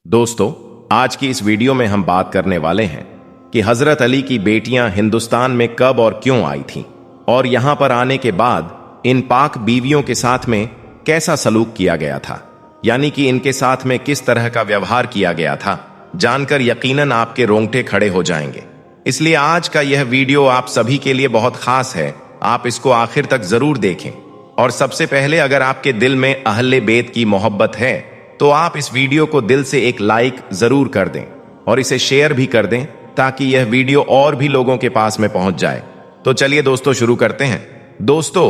दोस्तों, आज की इस वीडियो में हम बात करने वाले हैं कि हजरत अली की बेटियां हिंदुस्तान में कब और क्यों आई थीं और यहां पर आने के बाद इन पाक बीवियों के साथ में कैसा सलूक किया गया था, यानी कि इनके साथ में किस तरह का व्यवहार किया गया था। जानकर यकीनन आपके रोंगटे खड़े हो जाएंगे। इसलिए आज का यह वीडियो आप सभी के लिए बहुत खास है। आप इसको आखिर तक जरूर देखें। और सबसे पहले, अगर आपके दिल में अहले बेत की मोहब्बत है तो आप इस वीडियो को दिल से एक लाइक जरूर कर दें और इसे शेयर भी कर दें ताकि यह वीडियो और भी लोगों के पास में पहुंच जाए। तो चलिए दोस्तों, शुरू करते हैं। दोस्तों,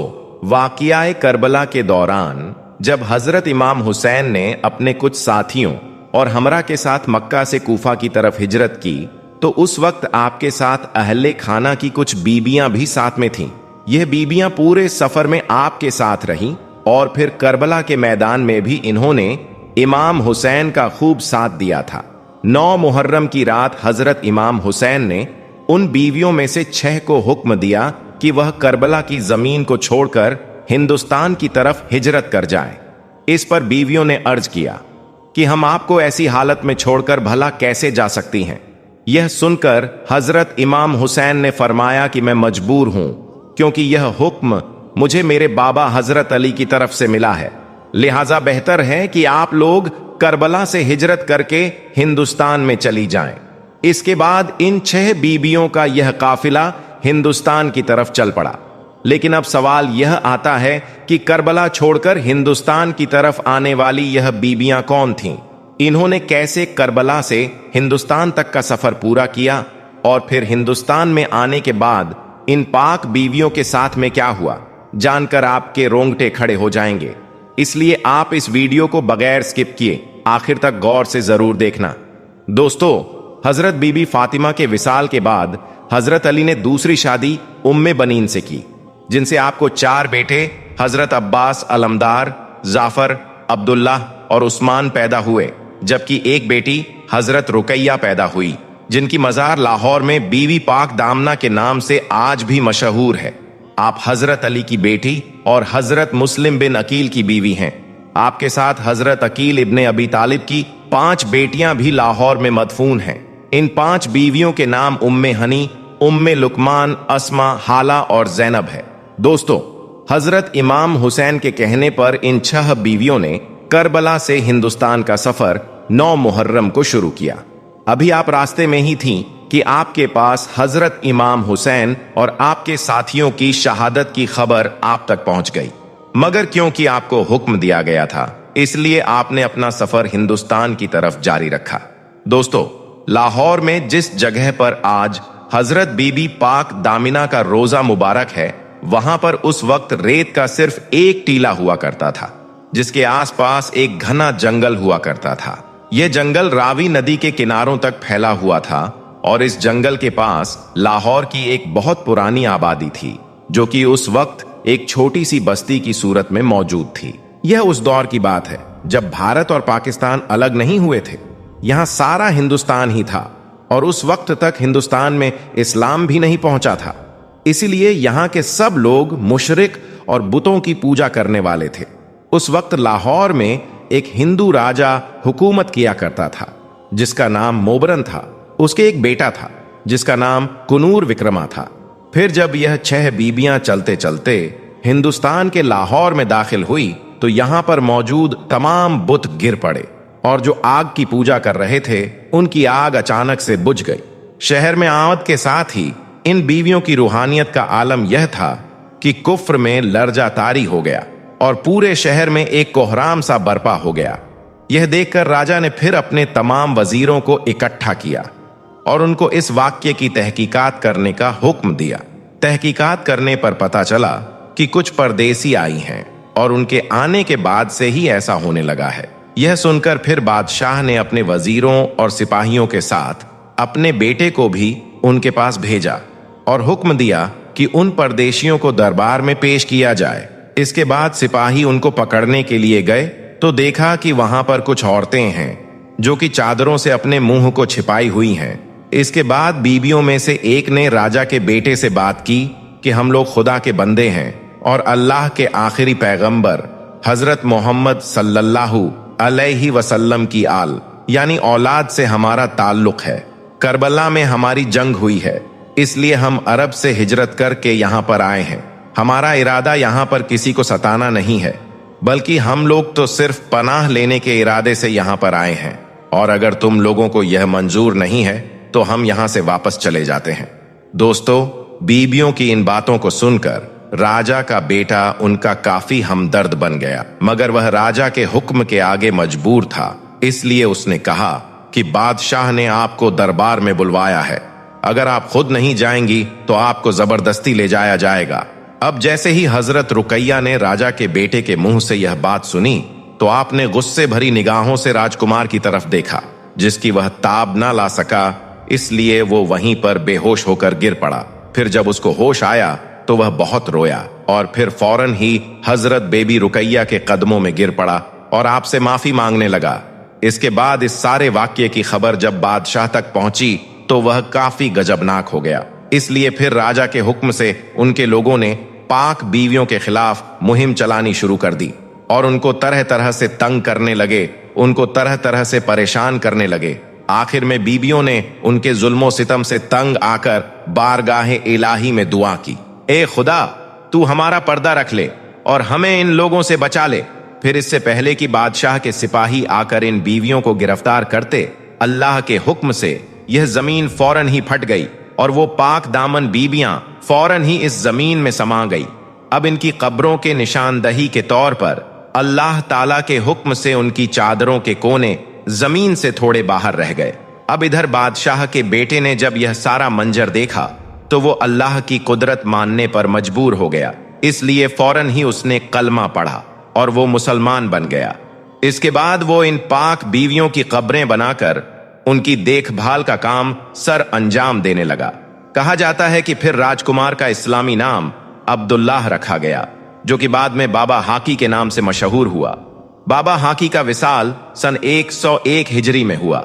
वाक़िया करबला के दौरान जब हजरत इमाम हुसैन ने अपने कुछ साथियों और हमरा के साथ मक्का से कूफा की तरफ हिजरत की, तो उस वक्त आपके साथ अहले खाना की कुछ बीबियां भी साथ में थीं। यह बीबियां पूरे सफर में आपके साथ रहीं और फिर करबला के मैदान में भी इन्होंने इमाम हुसैन का खूब साथ दिया था। 9 मुहर्रम की रात हजरत इमाम हुसैन ने उन बीवियों में से 6 को हुक्म दिया कि वह करबला की जमीन को छोड़कर हिंदुस्तान की तरफ हिजरत कर जाएं। इस पर बीवियों ने अर्ज किया कि हम आपको ऐसी हालत में छोड़कर भला कैसे जा सकती हैं। यह सुनकर हजरत इमाम हुसैन ने फरमाया कि मैं मजबूर हूं, क्योंकि यह हुक्म मुझे मेरे बाबा हजरत अली की तरफ से मिला है। लिहाजा बेहतर है कि आप लोग करबला से हिजरत करके हिंदुस्तान में चली जाएं। इसके बाद इन 6 बीबियों का यह काफिला हिंदुस्तान की तरफ चल पड़ा। लेकिन अब सवाल यह आता है कि करबला छोड़कर हिंदुस्तान की तरफ आने वाली यह बीबियां कौन थीं? इन्होंने कैसे करबला से हिंदुस्तान तक का सफर पूरा किया और फिर हिंदुस्तान में आने के बाद इन पाक बीवियों के साथ में क्या हुआ? जानकर आपके रोंगटे खड़े हो जाएंगे। इसलिए आप इस वीडियो को बगैर स्किप किए आखिर तक गौर से जरूर देखना। दोस्तों, हजरत बीबी फातिमा के विसाल के बाद हजरत अली ने दूसरी शादी उम्मे बनीन से की, जिनसे आपको 4 बेटे हजरत अब्बास, अलमदार, जाफर, अब्दुल्ला और उस्मान पैदा हुए, जबकि एक बेटी हजरत रुकैया पैदा हुई, जिनकी मजार लाहौर में बीवी पाक दामना के नाम से आज भी मशहूर है। आप हजरत अली की बेटी और हजरत मुस्लिम बिन अकील की बीवी हैं। आपके साथ हजरत अकील इब्ने अबी तालिब की 5 बेटियां भी लाहौर में मदफून हैं। इन 5 बीवियों के नाम उम्मे हनी, उम्मे लुकमान, अस्मा, हाला और जैनब है। दोस्तों, हजरत इमाम हुसैन के कहने पर इन 6 बीवियों ने करबला से हिंदुस्तान का सफर 9 मुहर्रम को शुरू किया। अभी आप रास्ते में ही थीं कि आपके पास हजरत इमाम हुसैन और आपके साथियों की शहादत की खबर आप तक पहुंच गई। मगर क्योंकि आपको हुक्म दिया गया था, इसलिए आपने अपना सफर हिंदुस्तान की तरफ जारी रखा। दोस्तों, लाहौर में जिस जगह पर आज हजरत बीबी पाक दामिना का रोजा मुबारक है, वहां पर उस वक्त रेत का सिर्फ एक टीला हुआ करता था, जिसके आसपास एक घना जंगल हुआ करता था। यह जंगल रावी नदी के किनारों तक फैला हुआ था और इस जंगल के पास लाहौर की एक बहुत पुरानी आबादी थी, जो कि उस वक्त एक छोटी सी बस्ती की सूरत में मौजूद थी। यह उस दौर की बात है जब भारत और पाकिस्तान अलग नहीं हुए थे। यहाँ सारा हिंदुस्तान ही था और उस वक्त तक हिंदुस्तान में इस्लाम भी नहीं पहुंचा था। इसीलिए यहाँ के सब लोग मुशरिक और बुतों की पूजा करने वाले थे। उस वक्त लाहौर में एक हिंदू राजा हुकूमत किया करता था, जिसका नाम मोबरन था। उसके एक बेटा था जिसका नाम कुनूर विक्रमा था। फिर जब यह 6 बीबियां चलते चलते हिंदुस्तान के लाहौर में दाखिल हुई, तो यहां पर मौजूद तमाम बुत गिर पड़े और जो आग की पूजा कर रहे थे, उनकी आग अचानक से बुझ गई। शहर में आमद के साथ ही इन बीवियों की रूहानियत का आलम यह था कि कुफ्र में लर्जा तारी हो गया और पूरे शहर में एक कोहराम सा बर्पा हो गया। यह देखकर राजा ने फिर अपने तमाम वजीरों को इकट्ठा किया और उनको इस वाक्य की तहकीकात करने का हुक्म दिया। तहकीकात करने पर पता चला कि कुछ परदेसी आई हैं और उनके आने के बाद से ही ऐसा होने लगा है। यह सुनकर फिर बादशाह ने अपने वजीरों और सिपाहियों के साथ अपने बेटे को भी उनके पास भेजा और हुक्म दिया कि उन परदेशियों को दरबार में पेश किया जाए। इसके बाद सिपाही उनको पकड़ने के लिए गए तो देखा कि वहां पर कुछ औरतें हैं जो कि चादरों से अपने मुंह को छिपाई हुई हैं। इसके बाद बीबियों में से एक ने राजा के बेटे से बात की कि हम लोग खुदा के बंदे हैं और अल्लाह के आखिरी पैगंबर हजरत मोहम्मद सल्लल्लाहु अलैहि वसल्लम की आल यानी औलाद से हमारा ताल्लुक है। करबला में हमारी जंग हुई है, इसलिए हम अरब से हिजरत करके यहाँ पर आए हैं। हमारा इरादा यहाँ पर किसी को सताना नहीं है, बल्कि हम लोग तो सिर्फ पनाह लेने के इरादे से यहाँ पर आए हैं, और अगर तुम लोगों को यह मंजूर नहीं है तो हम यहाँ से वापस चले जाते हैं। दोस्तों, बीबियों की इन बातों को सुनकर राजा का बेटा उनका काफी हमदर्द बन गया, मगर वह राजा के हुक्म के आगे मजबूर था। इसलिए उसने कहा कि बादशाह ने आपको दरबार में बुलवाया है, अगर आप खुद नहीं जाएंगी तो आपको जबरदस्ती ले जाया जाएगा। अब जैसे ही हजरत रुकैया ने राजा के बेटे के मुंह से यह बात सुनी तो आपने गुस्से भरी निगाहों से राजकुमार की तरफ देखा, जिसकी वह ताब ना ला सका, इसलिए वो वहीं पर बेहोश होकर गिर पड़ा। फिर जब उसको होश आया तो वह बहुत रोया और फिर फौरन ही हजरत बेबी रुकैया के कदमों में गिर पड़ा और आपसे माफी मांगने लगा। इसके बाद इस सारे वाक्य की खबर जब बादशाह तक पहुंची तो वह काफी गजबनाक हो गया। इसलिए फिर राजा के हुक्म से उनके लोगों ने पाक बीवियों के खिलाफ मुहिम चलानी शुरू कर दी और उनको तरह तरह से तंग करने लगे, उनको तरह तरह से परेशान करने लगे। आखिर में बीबियों ने उनके जुल्मों सितम से तंग आकर बारगाहे इलाही में दुआ की, ए खुदा, तू हमारा पर्दा रख ले और हमें इन लोगों से बचा ले। फिर इससे पहले कि बादशाह के सिपाही आकर इन बीवियों को गिरफ्तार करते, अल्लाह के हुक्म से यह जमीन फौरन ही फट गई और वो पाक दामन बीबियां फौरन ही इस जमीन में समा गई। अब इनकी कब्रों के निशानदही के तौर पर अल्लाह ताला के हुक्म से उनकी चादरों के कोने जमीन से थोड़े बाहर रह गए। अब इधर बादशाह के बेटे ने जब यह सारा मंजर देखा तो वो अल्लाह की कुदरत मानने पर मजबूर हो गया, इसलिए फौरन ही उसने कलमा पढ़ा और वो मुसलमान बन गया। इसके बाद वो इन पाक बीवियों की कब्रें बनाकर उनकी देखभाल का काम सर अंजाम देने लगा। कहा जाता है कि फिर राजकुमार का इस्लामी नाम अब्दुल्लाह रखा गया, जो कि बाद में बाबा हाकी के नाम से मशहूर हुआ। बाबा हाकी का विसाल सन 101 हिजरी में हुआ।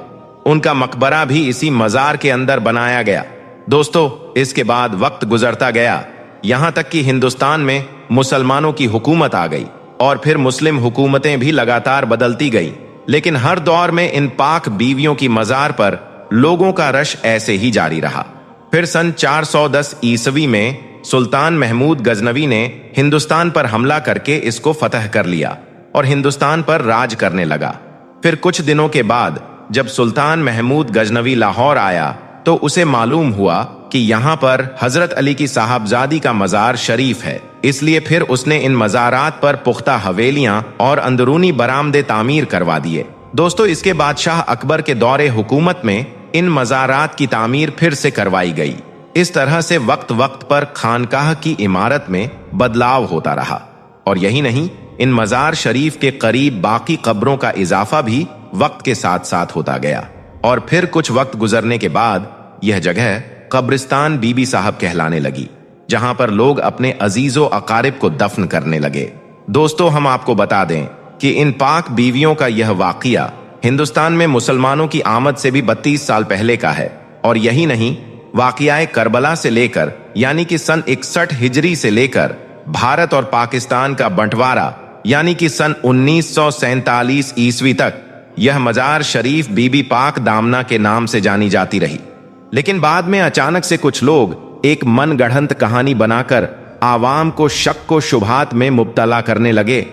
उनका मकबरा भी इसी मजार के अंदर बनाया गया। दोस्तों, इसके बाद वक्त गुजरता गया, यहां तक कि हिंदुस्तान में मुसलमानों की हुकूमत आ गई और फिर मुस्लिम हुकूमतें भी लगातार बदलती गई, लेकिन हर दौर में इन पाक बीवियों की मजार पर लोगों का रश ऐसे ही जारी रहा। फिर सन 410 ईस्वी में सुल्तान महमूद गजनवी ने हिंदुस्तान पर हमला करके इसको फतह कर लिया और हिंदुस्तान पर राज करने लगा। फिर कुछ दिनों के बाद जब सुल्तान महमूद गजनवी लाहौर आया तो उसे मालूम हुआ कि यहाँ पर हजरत अली की साहबजादी का मजार शरीफ है, इसलिए फिर उसने इन मजारात पर पुख्ता हवेलियां और अंदरूनी बरामदे तामीर करवा दिए। दोस्तों, इसके बादशाह अकबर के दौरे हुकूमत में इन मजारात की तामीर फिर से करवाई गई। इस तरह से वक्त वक्त पर खानकाह की इमारत में बदलाव होता रहा, और यही नहीं, इन मजार शरीफ के करीब बाकी कब्रों का इजाफा भी वक्त के साथ साथ होता गया, और फिर कुछ वक्त गुजरने के बाद यह जगह कब्रिस्तान बीबी साहब कहलाने लगी, जहां पर लोग अपने अजीजो अकारिब को दफन करने लगे। दोस्तों, हम आपको बता दें कि इन पाक बीवियों का यह वाकया हिंदुस्तान में मुसलमानों की आमद से भी 32 साल पहले का है, और यही नहीं, वाकयाए करबला से लेकर यानी कि सन 61 हिजरी से लेकर भारत और पाकिस्तान का बंटवारा यानी कि सन 1947 ईस्वी तक यह मजार शरीफ बीबी पाक दामना के नाम से जानी जाती रही। लेकिन बाद में अचानक से कुछ लोग एक मनगढ़ंत कहानी बनाकर आवाम को शक को शुबहात में मुब्तला करने लगे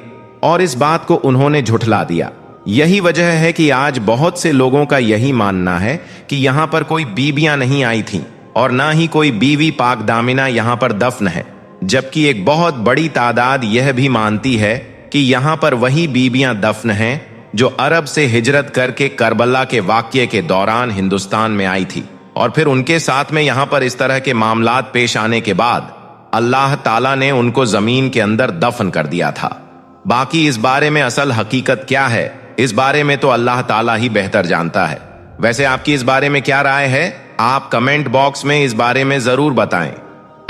और इस बात को उन्होंने झुठला दिया। यही वजह है कि आज बहुत से लोगों का यही मानना है कि यहाँ पर कोई बीबियां नहीं आई थीं और ना ही कोई बीवी पाक दामिना यहाँ पर दफन है, जबकि एक बहुत बड़ी तादाद यह भी मानती है कि यहाँ पर वही बीबियां दफन हैं जो अरब से हिजरत करके करबला के वाक़ये के दौरान हिंदुस्तान में आई थी, और फिर उनके साथ में यहाँ पर इस तरह के मामलात पेश आने के बाद अल्लाह ताला ने उनको जमीन के अंदर दफन कर दिया था। बाकी इस बारे में असल हकीकत क्या है, इस बारे में तो अल्लाह ताला ही बेहतर जानता है। वैसे आपकी इस बारे में क्या राय है, आप कमेंट बॉक्स में इस बारे में जरूर बताएं।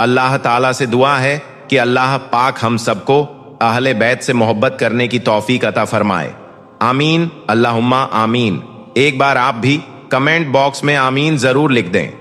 अल्लाह ताला से दुआ है कि अल्लाह पाक हम सबको अहले बैत से मोहब्बत करने की तौफीक अता फरमाए। आमीन, अल्लाहुम्मा आमीन। एक बार आप भी कमेंट बॉक्स में आमीन जरूर लिख दें।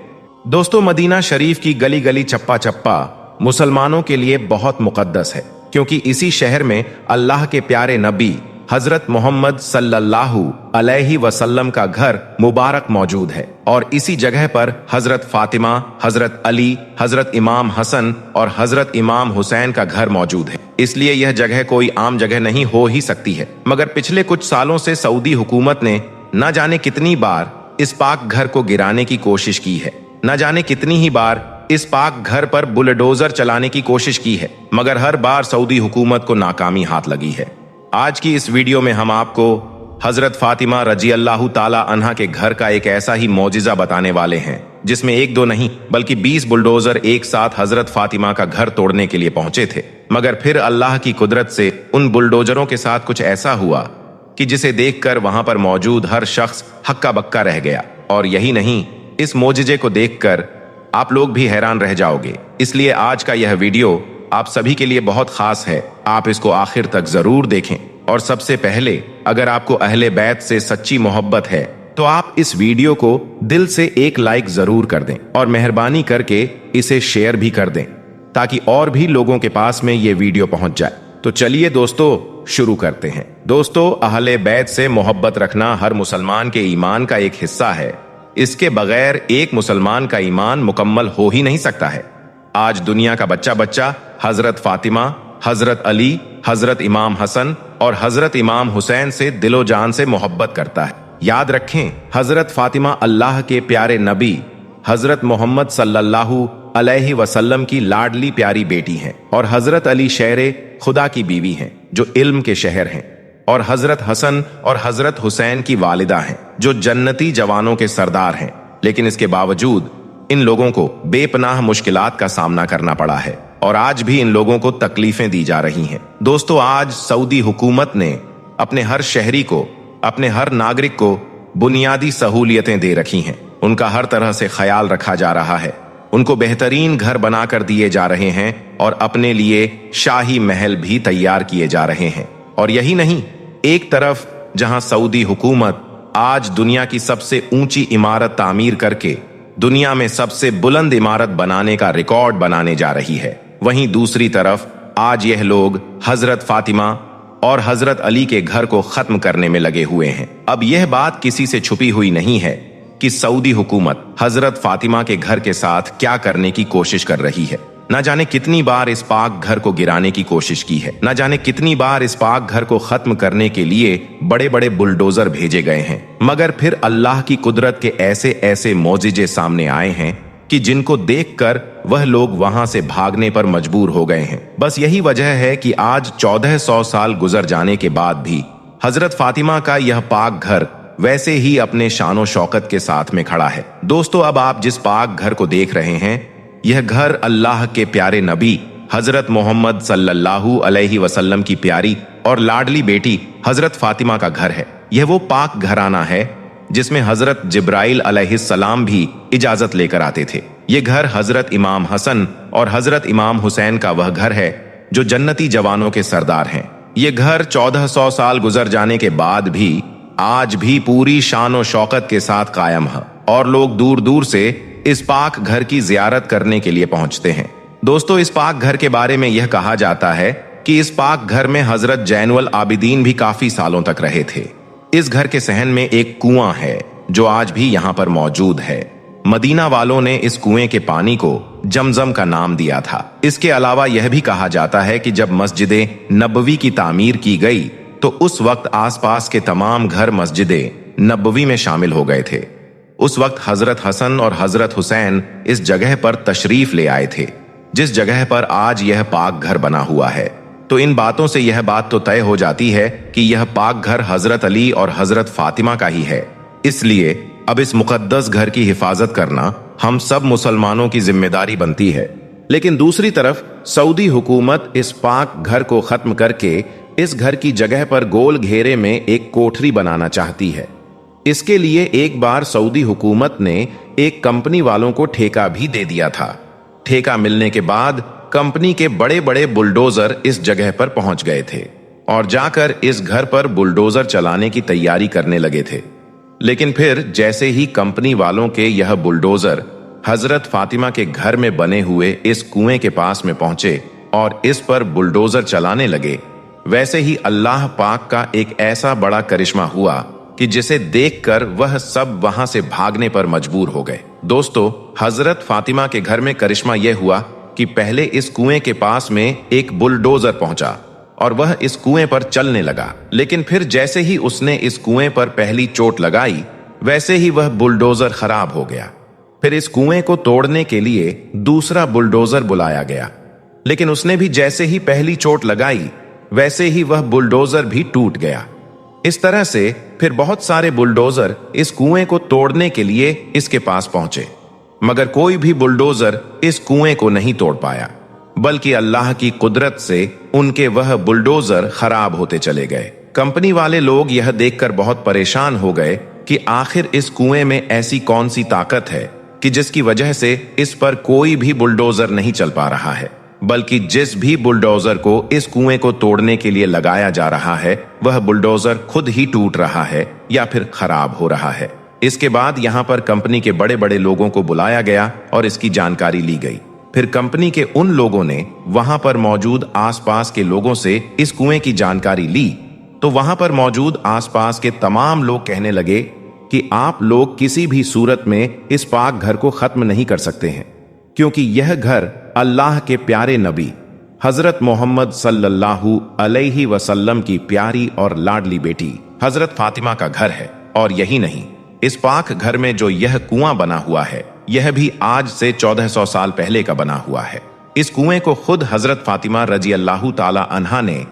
दोस्तों, मदीना शरीफ की गली गली चप्पा चप्पा मुसलमानों के लिए बहुत मुकद्दस है, क्योंकि इसी शहर में अल्लाह के प्यारे नबी हजरत मोहम्मद सल्लल्लाहु अलैहि वसल्लम का घर मुबारक मौजूद है और इसी जगह पर हजरत फातिमा, हजरत अली, हजरत इमाम हसन और हजरत इमाम हुसैन का घर मौजूद है। इसलिए यह जगह कोई आम जगह नहीं हो ही सकती है। मगर पिछले कुछ सालों से सऊदी हुकूमत ने न जाने कितनी बार इस पाक घर को गिराने की कोशिश की है, न जाने कितनी ही बार इस पाक घर पर बुलडोजर चलाने की कोशिश की है, मगर हर बार सऊदी हुकूमत को नाकामी हाथ लगी है। आज की इस वीडियो में हम आपको हजरत फातिमा रजी अल्लाह ताला अन्हा के घर का एक ऐसा ही मौजिजा बताने वाले हैं जिसमें एक दो नहीं बल्कि 20 बुलडोजर एक साथ हजरत फातिमा का घर तोड़ने के लिए पहुंचे थे। मगर फिर अल्लाह की कुदरत से उन बुलडोजरों के साथ कुछ ऐसा हुआ कि जिसे देखकर वहां पर मौजूद हर शख्स हक्का बक्का रह गया। और यही नहीं, इस मौजिजे को देखकर आप लोग भी हैरान रह जाओगे। इसलिए आज का यह वीडियो आप सभी के लिए बहुत खास है। आप इसको आखिर तक जरूर देखें। और सबसे पहले, अगर आपको अहले बैत से सच्ची मोहब्बत है तो आप इस वीडियो को दिल से एक लाइक जरूर कर दें और मेहरबानी करके इसे शेयर भी कर दें ताकि और भी लोगों के पास में ये वीडियो पहुंच जाए। तो चलिए दोस्तों, शुरू करते हैं। दोस्तों, अहले बैत से मोहब्बत रखना हर मुसलमान के ईमान का एक हिस्सा है। इसके बगैर एक मुसलमान का ईमान मुकम्मल हो ही नहीं सकता है। आज दुनिया का बच्चा बच्चा हजरत फातिमा, हजरत अली, हजरत इमाम हसन और हजरत इमाम हुसैन से दिलो जान से मोहब्बत करता है। याद रखें, हजरत फातिमा अल्लाह के प्यारे नबी हजरत मोहम्मद सल्लल्लाहु अलैहि वसल्लम की लाडली प्यारी बेटी हैं और हजरत अली शेरे खुदा की बीवी हैं जो इल्म के शहर हैं और हजरत हसन और हजरत हुसैन की वालिदा हैं जो जन्नती जवानों के सरदार हैं। लेकिन इसके बावजूद इन लोगों को बेपनाह मुश्किलात का सामना करना पड़ा है और आज भी इन लोगों को तकलीफें दी जा रही हैं। दोस्तों, आज सऊदी हुकूमत ने अपने हर शहरी को, अपने हर नागरिक को बुनियादी सहूलियतें दे रखी हैं। उनका हर तरह से ख्याल रखा जा रहा है। उनको बेहतरीन घर बनाकर दिए जा रहे हैं और अपने लिए शाही महल भी तैयार किए जा रहे हैं। और यही नहीं, एक तरफ जहां सऊदी हुकूमत आज दुनिया की सबसे ऊंची इमारत तामीर करके दुनिया में सबसे बुलंद इमारत बनाने का रिकॉर्ड बनाने जा रही है, वहीं दूसरी तरफ आज यह लोग हजरत फातिमा और हजरत अली के घर को खत्म करने में लगे हुए हैं। अब यह बात किसी से छुपी हुई नहीं है कि सऊदी हुकूमत हजरत फातिमा के घर के साथ क्या करने की कोशिश कर रही है। न जाने कितनी बार इस पाक घर को गिराने की कोशिश की है, न जाने कितनी बार इस पाक घर को खत्म करने के लिए बड़े बड़े बुलडोजर भेजे गए हैं। मगर फिर अल्लाह की कुदरत के ऐसे ऐसे मौजिजे सामने आए हैं कि जिनको देखकर वह लोग वहां से भागने पर मजबूर हो गए हैं। बस यही वजह है कि आज 1400 साल गुजर जाने के बाद भी हजरत फातिमा का यह पाक घर वैसे ही अपने शानो शौकत के साथ में खड़ा है। दोस्तों, अब आप जिस पाक घर को देख रहे हैं, यह घर अल्लाह के प्यारे नबी हजरत मोहम्मद सल्लल्लाहु अलैहि वसल्लम की प्यारी और लाडली बेटी हजरत फातिमा का घर है। यह वो पाक घराना है जिसमें हजरत जिब्राइल अलैहिस्सलाम भी इजाजत लेकर आते थे। यह घर हजरत इमाम हसन और हजरत इमाम हुसैन का वह घर है जो जन्नती जवानों के सरदार हैं। यह घर 1400 साल गुजर जाने के बाद भी आज भी पूरी शानो शौकत के साथ कायम है और लोग दूर दूर से इस पाक घर की जियारत करने के लिए पहुंचते हैं। दोस्तों, इस पाक घर के बारे में यह कहा जाता है कि इस पाक घर में हजरत जैनुल आबिदीन भी काफी सालों तक रहे थे। इस घर के सहन में एक कुआं है जो आज भी यहाँ पर मौजूद है। मदीना वालों ने इस कुएं के पानी को जमजम का नाम दिया था। इसके अलावा यह भी कहा जाता है कि जब मस्जिदे नबवी की तामीर की गई तो उस वक्त आसपास के तमाम घर मस्जिदे नबवी में शामिल हो गए थे। उस वक्त हजरत हसन और हजरत हुसैन इस जगह पर तशरीफ ले आए थे जिस जगह पर आज यह पाक घर बना हुआ है। तो इन बातों से यह बात तो तय हो जाती है कि यह पाक घर हजरत अली और हजरत फातिमा का ही है। इसलिए अब इस मुकद्दस घर की हिफाजत करना हम सब मुसलमानों की जिम्मेदारी बनती है। लेकिन दूसरी तरफ सऊदी हुकूमत इस पाक घर को खत्म करके इस घर की जगह पर गोल घेरे में एक कोठरी बनाना चाहती है। इसके लिए एक बार सऊदी हुकूमत ने एक कंपनी वालों को ठेका भी दे दिया था। ठेका मिलने के बाद कंपनी के बड़े बड़े बुलडोजर इस जगह पर पहुंच गए थे और जाकर इस घर पर बुलडोजर चलाने की तैयारी करने लगे थे। लेकिन फिर जैसे ही कंपनी वालों के यह बुलडोजर हजरत फातिमा के घर में बने हुए इस कुएं के पास में पहुंचे और इस पर बुलडोजर चलाने लगे वैसे ही अल्लाह पाक का एक ऐसा बड़ा करिश्मा हुआ कि जिसे देखकर वह सब वहां से भागने पर मजबूर हो गए। दोस्तों, हजरत फातिमा के घर में करिश्मा यह हुआ कि पहले इस कुएं के पास में एक बुलडोजर पहुंचा और वह इस कुएं पर चलने लगा। लेकिन फिर जैसे ही उसने इस कुएं पर पहली चोट लगाई, वैसे ही वह बुलडोजर खराब हो गया। फिर इस कुएं को तोड़ने के लिए दूसरा बुलडोजर बुलाया गया, लेकिन उसने भी जैसे ही पहली चोट लगाई, वैसे ही वह बुलडोजर भी टूट गया। इस तरह से फिर बहुत सारे बुलडोजर इस कुएं को तोड़ने के लिए इसके पास पहुंचे, मगर कोई भी बुलडोजर इस कुएं को नहीं तोड़ पाया, बल्कि अल्लाह की कुदरत से उनके वह बुलडोजर खराब होते चले गए। कंपनी वाले लोग यह देखकर बहुत परेशान हो गए कि आखिर इस कुएं में ऐसी कौन सी ताकत है कि जिसकी वजह से इस पर कोई भी बुलडोजर नहीं चल पा रहा है, बल्कि जिस भी बुलडोजर को इस कुएं को तोड़ने के लिए लगाया जा रहा है, वह बुलडोजर खुद ही टूट रहा है या फिर खराब हो रहा है। इसके बाद यहाँ पर कंपनी के बड़े बड़े लोगों को बुलाया गया और इसकी जानकारी ली गई। फिर कंपनी के उन लोगों ने वहां पर मौजूद आसपास के लोगों से इस कुएं की जानकारी ली, तो वहां पर मौजूद आसपास के तमाम लोग कहने लगे कि आप लोग किसी भी सूरत में इस पाक घर को खत्म नहीं कर सकते हैं, क्योंकि यह घर अल्लाह के प्यारे नबी हजरत मोहम्मद सल्लल्लाहु अलैहि वसल्लम की प्यारी और लाडली बेटी हजरत फातिमा का घर है। और यही नहीं, इस पाक घर में जो यह कुआं बना हुआ है, यह भी आज से 1400 साल पहले का बना हुआ है। इस कुएं को खुद हजरत फातिमा रजी अल्लाह ताला अन्हा ने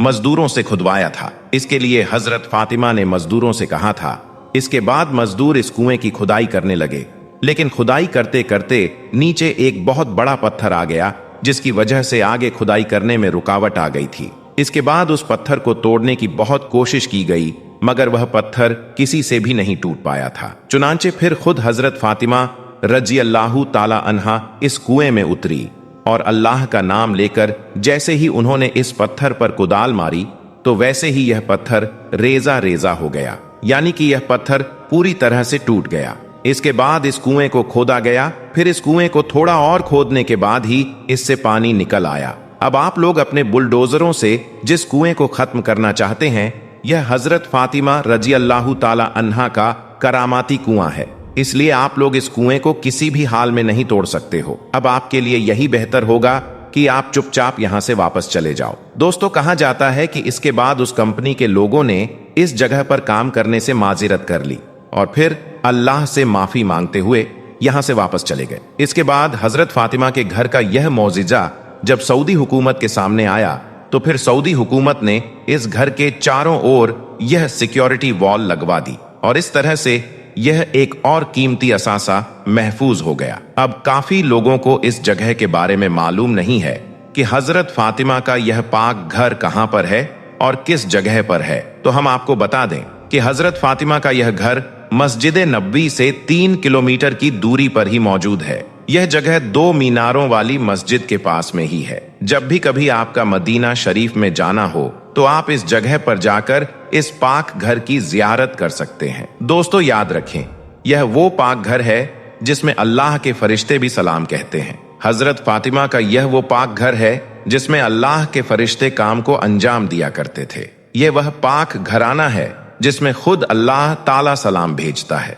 मजदूरों से खुदवाया था। इसके लिए हजरत फातिमा ने मजदूरों से कहा था। इसके बाद मजदूर इस कुएं की खुदाई करने लगे, लेकिन खुदाई करते करते नीचे एक बहुत बड़ा पत्थर आ गया, जिसकी वजह से आगे खुदाई करने में रुकावट आ गई थी। इसके बाद उस पत्थर को तोड़ने की बहुत कोशिश की गई, मगर वह पत्थर किसी से भी नहीं टूट पाया था। चुनांचे फिर खुद हजरत फातिमा रजी अल्लाह ताला अन्हा इस कुएं में उतरी और अल्लाह का नाम लेकर जैसे ही उन्होंने इस पत्थर पर कुदाल मारी, तो वैसे ही यह पत्थर रेजा रेजा हो गया, यानी कि यह पत्थर पूरी तरह से टूट गया। इसके बाद इस कुएं को खोदा गया। फिर इस कुएं को थोड़ा और खोदने के बाद ही इससे पानी निकल आया। अब आप लोग अपने बुलडोजरों से जिस कुएं को खत्म करना चाहते हैं, यह हजरत फातिमा रजी अल्लाह ताला अन्हा का करामाती कुआं है, इसलिए आप लोग इस कुएं को किसी भी हाल में नहीं तोड़ सकते हो। अब आपके लिए यही बेहतर होगा कि आप चुपचाप यहां से वापस चले जाओ। दोस्तों, कहा जाता है कि इसके बाद उस कंपनी के लोगों ने इस जगह पर काम करने से माजिरत कर ली और फिर अल्लाह से माफी मांगते हुए यहां से वापस चले गए। इसके बाद हजरत फातिमा के घर का यह मौजिजा जब सऊदी हुकूमत के सामने आया, तो फिर सऊदी हुकूमत ने इस घर के चारों ओर यह सिक्योरिटी वॉल लगवा दी और इस तरह से यह एक और कीमती असासा महफूज हो गया। अब काफी लोगों को इस जगह के बारे में मालूम नहीं है कि हजरत फातिमा का यह पाक घर कहां पर है और किस जगह पर है। तो हम आपको बता दें कि हजरत फातिमा का यह घर मस्जिद नबवी से 3 किलोमीटर की दूरी पर ही मौजूद है। यह जगह 2 मीनारों वाली मस्जिद के पास में ही है। जब भी कभी आपका मदीना शरीफ में जाना हो, तो आप इस जगह पर जाकर इस पाक घर की जियारत कर सकते हैं। दोस्तों, याद रखें, यह वो पाक घर है जिसमें अल्लाह के फरिश्ते भी सलाम कहते हैं। हजरत फातिमा का यह वो पाक घर है जिसमें अल्लाह के फरिश्ते काम को अंजाम दिया करते थे। यह वह पाक घराना है जिसमें खुद अल्लाह ताला सलाम भेजता है।